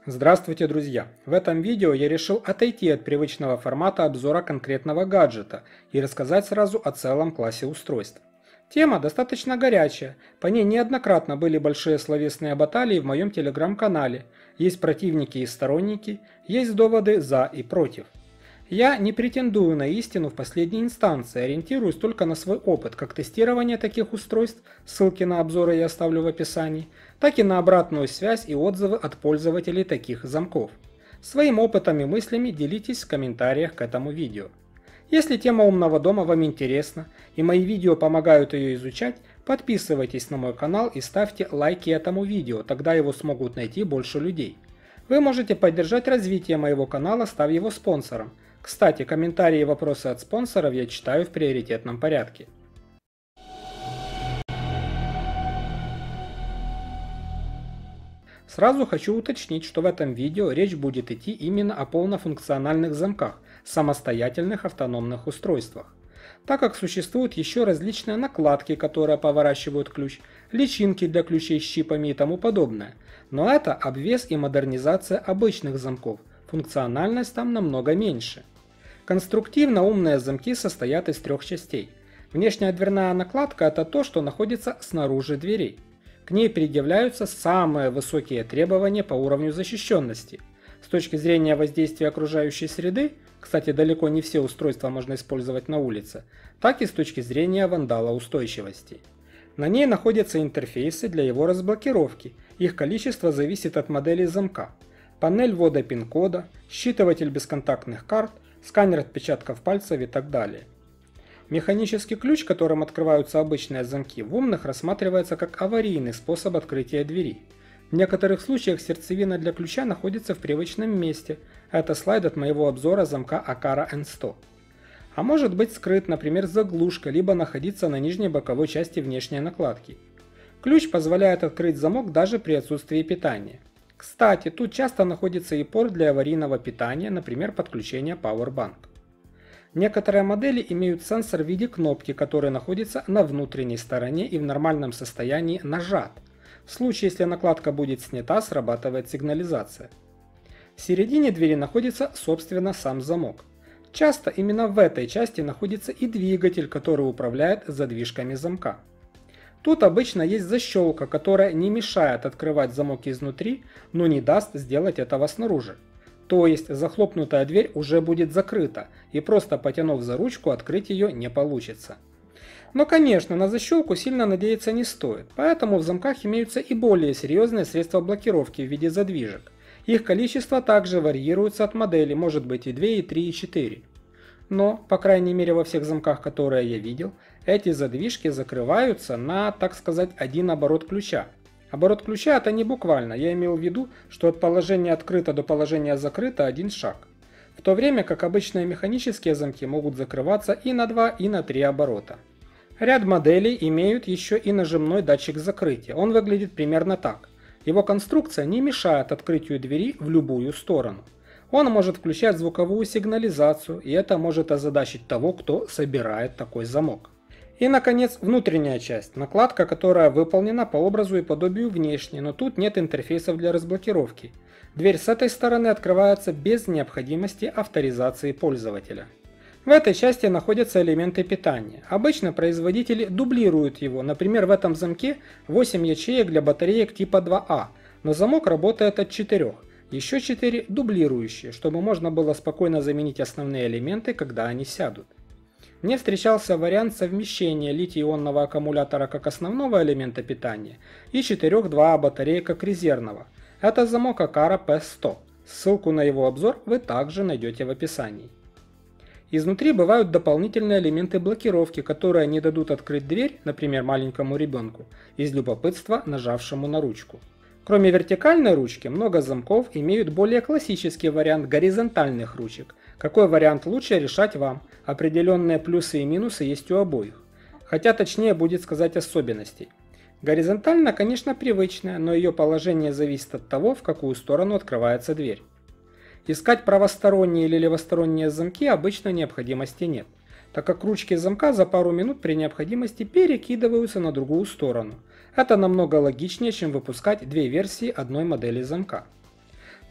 Здравствуйте, друзья! В этом видео я решил отойти от привычного формата обзора конкретного гаджета и рассказать сразу о целом классе устройств. Тема достаточно горячая, по ней неоднократно были большие словесные баталии в моем телеграм-канале, есть противники и сторонники, есть доводы за и против. Я не претендую на истину в последней инстанции, ориентируюсь только на свой опыт, как тестирования таких устройств, ссылки на обзоры я оставлю в описании, так и на обратную связь и отзывы от пользователей таких замков. Своим опытом и мыслями делитесь в комментариях к этому видео. Если тема умного дома вам интересна и мои видео помогают ее изучать, подписывайтесь на мой канал и ставьте лайки этому видео, тогда его смогут найти больше людей. Вы можете поддержать развитие моего канала, став его спонсором. Кстати, комментарии и вопросы от спонсоров я читаю в приоритетном порядке. Сразу хочу уточнить, что в этом видео речь будет идти именно о полнофункциональных замках, самостоятельных автономных устройствах. Так как существуют еще различные накладки, которые поворачивают ключ, личинки для ключей с чипами и тому подобное. Но это обвес и модернизация обычных замков, функциональность там намного меньше. Конструктивно умные замки состоят из трех частей. Внешняя дверная накладка – это то, что находится снаружи дверей. К ней предъявляются самые высокие требования по уровню защищенности. С точки зрения воздействия окружающей среды, кстати, далеко не все устройства можно использовать на улице, так и с точки зрения вандалоустойчивости. На ней находятся интерфейсы для его разблокировки, их количество зависит от модели замка, панель ввода пин-кода, считыватель бесконтактных карт, сканер отпечатков пальцев и так далее. Механический ключ, которым открываются обычные замки, в умных рассматривается как аварийный способ открытия двери. В некоторых случаях сердцевина для ключа находится в привычном месте, это слайд от моего обзора замка Aqara N100. А может быть скрыт, например, заглушка, либо находиться на нижней боковой части внешней накладки. Ключ позволяет открыть замок даже при отсутствии питания. Кстати, тут часто находится и порт для аварийного питания, например, подключения Powerbank. Некоторые модели имеют сенсор в виде кнопки, который находится на внутренней стороне и в нормальном состоянии нажат. В случае, если накладка будет снята, срабатывает сигнализация. В середине двери находится, собственно, сам замок. Часто именно в этой части находится и двигатель, который управляет задвижками замка. Тут обычно есть защелка, которая не мешает открывать замок изнутри, но не даст сделать этого снаружи. То есть захлопнутая дверь уже будет закрыта, и просто потянув за ручку, открыть ее не получится. Но, конечно, на защелку сильно надеяться не стоит, поэтому в замках имеются и более серьезные средства блокировки в виде задвижек. Их количество также варьируется от модели, может быть и 2, и 3, и 4. Но, по крайней мере во всех замках, которые я видел, эти задвижки закрываются на, так сказать, один оборот ключа. Оборот ключа это не буквально, я имел в виду, что от положения открыто до положения закрыто один шаг. В то время как обычные механические замки могут закрываться и на 2, и на 3 оборота. Ряд моделей имеют еще и нажимной датчик закрытия, он выглядит примерно так. Его конструкция не мешает открытию двери в любую сторону. Он может включать звуковую сигнализацию, и это может озадачить того, кто собирает такой замок. И, наконец, внутренняя часть, накладка, которая выполнена по образу и подобию внешней, но тут нет интерфейсов для разблокировки. Дверь с этой стороны открывается без необходимости авторизации пользователя. В этой части находятся элементы питания. Обычно производители дублируют его, например, в этом замке 8 ячеек для батареек типа 2А, но замок работает от 4, еще 4 дублирующие, чтобы можно было спокойно заменить основные элементы, когда они сядут. Мне встречался вариант совмещения литий-ионного аккумулятора как основного элемента питания и 4 2А батареи как резервного. Это замок Aqara P100. Ссылку на его обзор вы также найдете в описании. Изнутри бывают дополнительные элементы блокировки, которые не дадут открыть дверь, например, маленькому ребенку, из любопытства нажавшему на ручку. Кроме вертикальной ручки, много замков имеют более классический вариант горизонтальных ручек. Какой вариант лучше, решать вам. Определенные плюсы и минусы есть у обоих. Хотя точнее будет сказать особенностей. Горизонтально, конечно, привычная, но ее положение зависит от того, в какую сторону открывается дверь. Искать правосторонние или левосторонние замки обычно необходимости нет, так как ручки замка за пару минут при необходимости перекидываются на другую сторону. Это намного логичнее, чем выпускать две версии одной модели замка.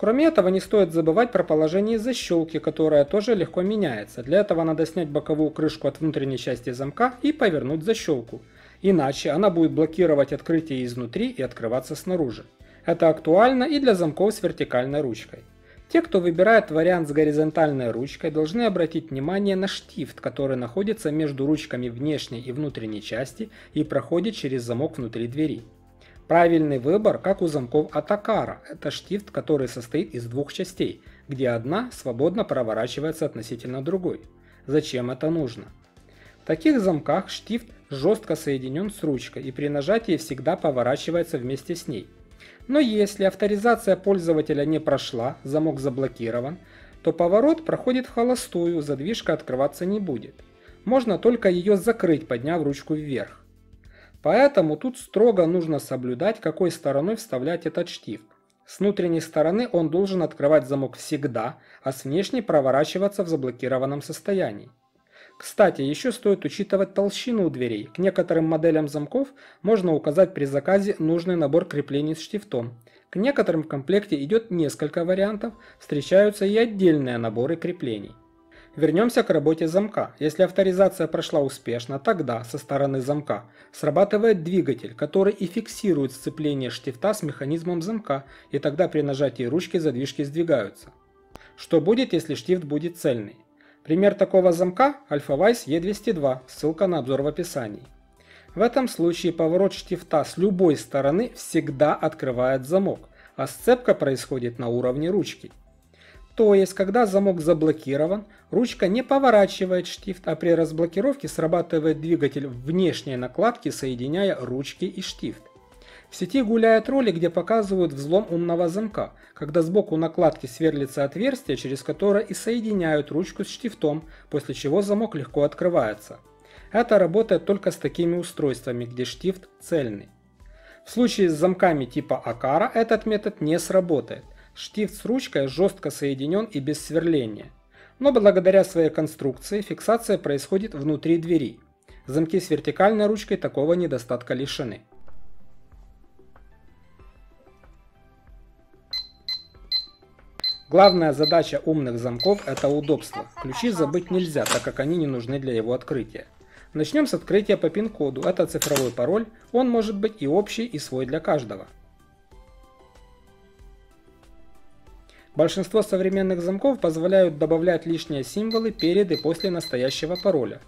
Кроме этого, не стоит забывать про положение защелки, которая тоже легко меняется. Для этого надо снять боковую крышку от внутренней части замка и повернуть защелку. Иначе она будет блокировать открытие изнутри и открываться снаружи. Это актуально и для замков с вертикальной ручкой. Те, кто выбирает вариант с горизонтальной ручкой, должны обратить внимание на штифт, который находится между ручками внешней и внутренней части и проходит через замок внутри двери. Правильный выбор, как у замков от Акара, это штифт, который состоит из двух частей, где одна свободно проворачивается относительно другой. Зачем это нужно? В таких замках штифт жестко соединен с ручкой и при нажатии всегда поворачивается вместе с ней. Но если авторизация пользователя не прошла, замок заблокирован, то поворот проходит в холостую, задвижка открываться не будет. Можно только ее закрыть, подняв ручку вверх. Поэтому тут строго нужно соблюдать, какой стороной вставлять этот штифт. С внутренней стороны он должен открывать замок всегда, а с внешней проворачиваться в заблокированном состоянии. Кстати, еще стоит учитывать толщину дверей. К некоторым моделям замков можно указать при заказе нужный набор креплений с штифтом. К некоторым в комплекте идет несколько вариантов, встречаются и отдельные наборы креплений. Вернемся к работе замка. Если авторизация прошла успешно, тогда со стороны замка срабатывает двигатель, который и фиксирует сцепление штифта с механизмом замка, и тогда при нажатии ручки задвижки сдвигаются. Что будет, если штифт будет цельный? Пример такого замка – Alphawise E202, ссылка на обзор в описании. В этом случае поворот штифта с любой стороны всегда открывает замок, а сцепка происходит на уровне ручки. То есть, когда замок заблокирован, ручка не поворачивает штифт, а при разблокировке срабатывает двигатель внешней накладки, соединяя ручки и штифт. В сети гуляет ролик, где показывают взлом умного замка, когда сбоку накладки сверлится отверстие, через которое и соединяют ручку с штифтом, после чего замок легко открывается. Это работает только с такими устройствами, где штифт цельный. В случае с замками типа Акара этот метод не сработает. Штифт с ручкой жестко соединен и без сверления. Но благодаря своей конструкции фиксация происходит внутри двери. Замки с вертикальной ручкой такого недостатка лишены. Главная задача умных замков – это удобство. Ключи забыть нельзя, так как они не нужны для его открытия. Начнем с открытия по пин-коду. Это цифровой пароль, он может быть и общий, и свой для каждого. Большинство современных замков позволяют добавлять лишние символы перед и после настоящего пароля.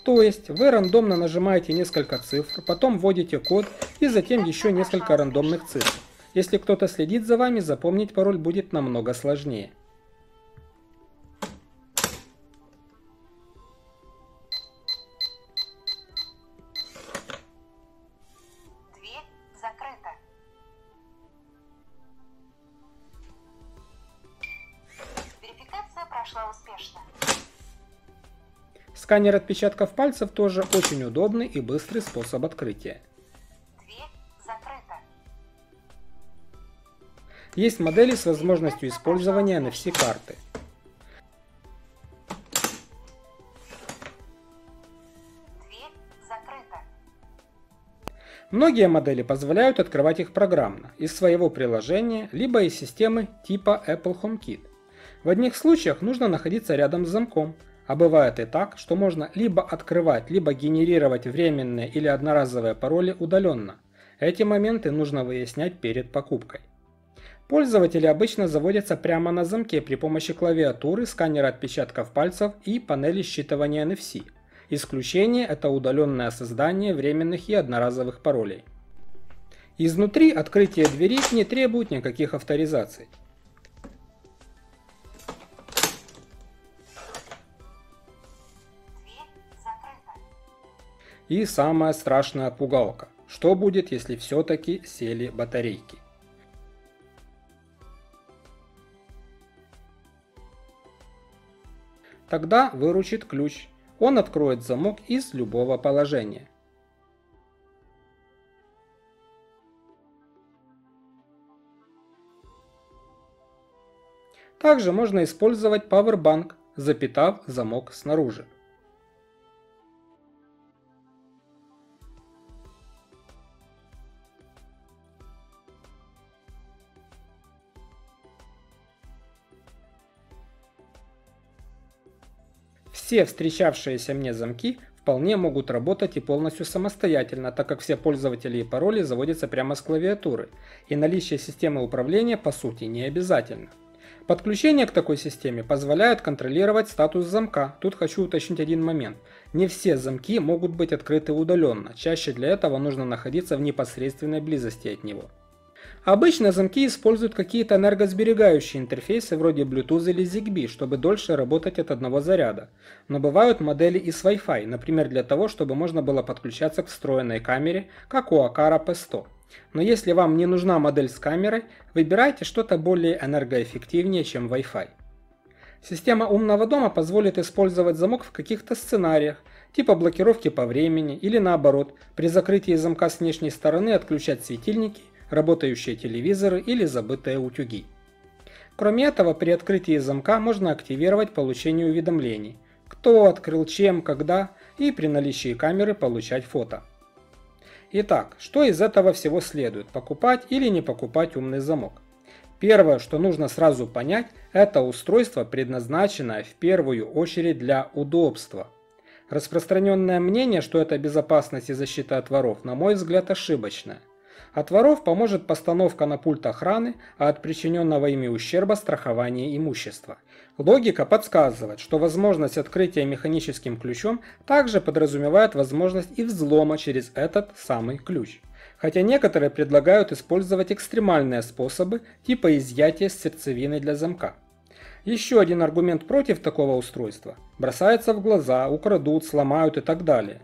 То есть вы рандомно нажимаете несколько цифр, потом вводите код и затем еще несколько рандомных цифр. Если кто-то следит за вами, запомнить пароль будет намного сложнее. Дверь закрыта. Верификация прошла успешно. Сканер отпечатков пальцев тоже очень удобный и быстрый способ открытия. Дверь закрыта. Есть модели с возможностью использования NFC-карты. Дверь закрыта. Многие модели позволяют открывать их программно, из своего приложения, либо из системы типа Apple HomeKit. В одних случаях нужно находиться рядом с замком, а бывает и так, что можно либо открывать, либо генерировать временные или одноразовые пароли удаленно. Эти моменты нужно выяснять перед покупкой. Пользователи обычно заводятся прямо на замке при помощи клавиатуры, сканера отпечатков пальцев и панели считывания NFC. Исключение – это удаленное создание временных и одноразовых паролей. Изнутри открытие двери не требует никаких авторизаций. Дверь закрыта. И самая страшная пугалка. Что будет, если все-таки сели батарейки? Тогда выручит ключ. Он откроет замок из любого положения. Также можно использовать Powerbank, запитав замок снаружи. Все встречавшиеся мне замки вполне могут работать и полностью самостоятельно, так как все пользователи и пароли заводятся прямо с клавиатуры, и наличие системы управления по сути не обязательно. Подключение к такой системе позволяет контролировать статус замка. Тут хочу уточнить один момент. Не все замки могут быть открыты удаленно, чаще для этого нужно находиться в непосредственной близости от него. Обычно замки используют какие-то энергосберегающие интерфейсы вроде Bluetooth или ZigBee, чтобы дольше работать от одного заряда. Но бывают модели и с Wi-Fi, например для того, чтобы можно было подключаться к встроенной камере, как у Aqara P100. Но если вам не нужна модель с камерой, выбирайте что-то более энергоэффективнее, чем Wi-Fi. Система умного дома позволит использовать замок в каких-то сценариях, типа блокировки по времени или наоборот, при закрытии замка с внешней стороны отключать светильники, работающие телевизоры или забытые утюги. Кроме этого, при открытии замка можно активировать получение уведомлений, кто открыл чем, когда, и при наличии камеры получать фото. Итак, что из этого всего следует, покупать или не покупать умный замок? Первое, что нужно сразу понять, это устройство, предназначенное в первую очередь для удобства. Распространенное мнение, что это безопасность и защита от воров, на мой взгляд, ошибочное. От воров поможет постановка на пульт охраны, а от причиненного ими ущерба страхование имущества. Логика подсказывает, что возможность открытия механическим ключом также подразумевает возможность и взлома через этот самый ключ. Хотя некоторые предлагают использовать экстремальные способы, типа изъятия сердцевины для замка. Еще один аргумент против такого устройства – бросается в глаза, украдут, сломают и так далее.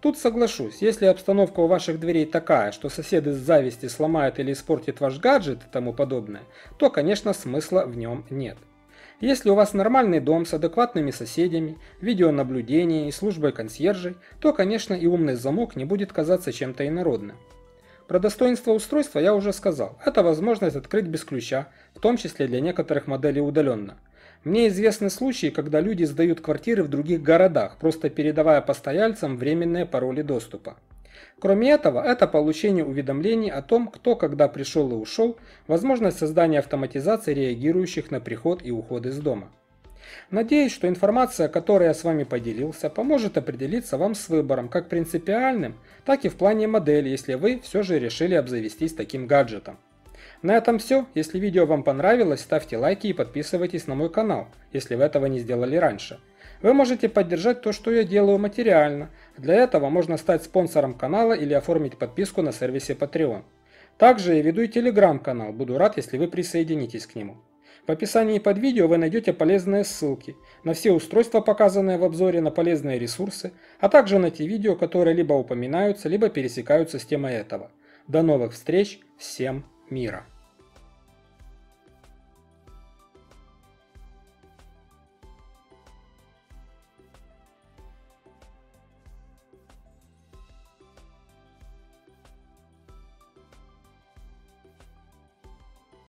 Тут соглашусь, если обстановка у ваших дверей такая, что соседи с зависти сломают или испортят ваш гаджет и тому подобное, то, конечно, смысла в нем нет. Если у вас нормальный дом с адекватными соседями, видеонаблюдением и службой консьержей, то, конечно, и умный замок не будет казаться чем-то инородным. Про достоинство устройства я уже сказал. Это возможность открыть без ключа, в том числе для некоторых моделей удаленно. Мне известны случаи, когда люди сдают квартиры в других городах, просто передавая постояльцам временные пароли доступа. Кроме этого, это получение уведомлений о том, кто когда пришел и ушел, возможность создания автоматизации, реагирующих на приход и уход из дома. Надеюсь, что информация, которой я с вами поделился, поможет определиться вам с выбором как принципиальным, так и в плане модели, если вы все же решили обзавестись таким гаджетом. На этом все. Если видео вам понравилось, ставьте лайки и подписывайтесь на мой канал, если вы этого не сделали раньше. Вы можете поддержать то, что я делаю материально. Для этого можно стать спонсором канала или оформить подписку на сервисе Patreon. Также я веду и телеграм-канал, буду рад, если вы присоединитесь к нему. В описании под видео вы найдете полезные ссылки на все устройства, показанные в обзоре, на полезные ресурсы, а также на те видео, которые либо упоминаются, либо пересекаются с темой этого. До новых встреч, всем мира!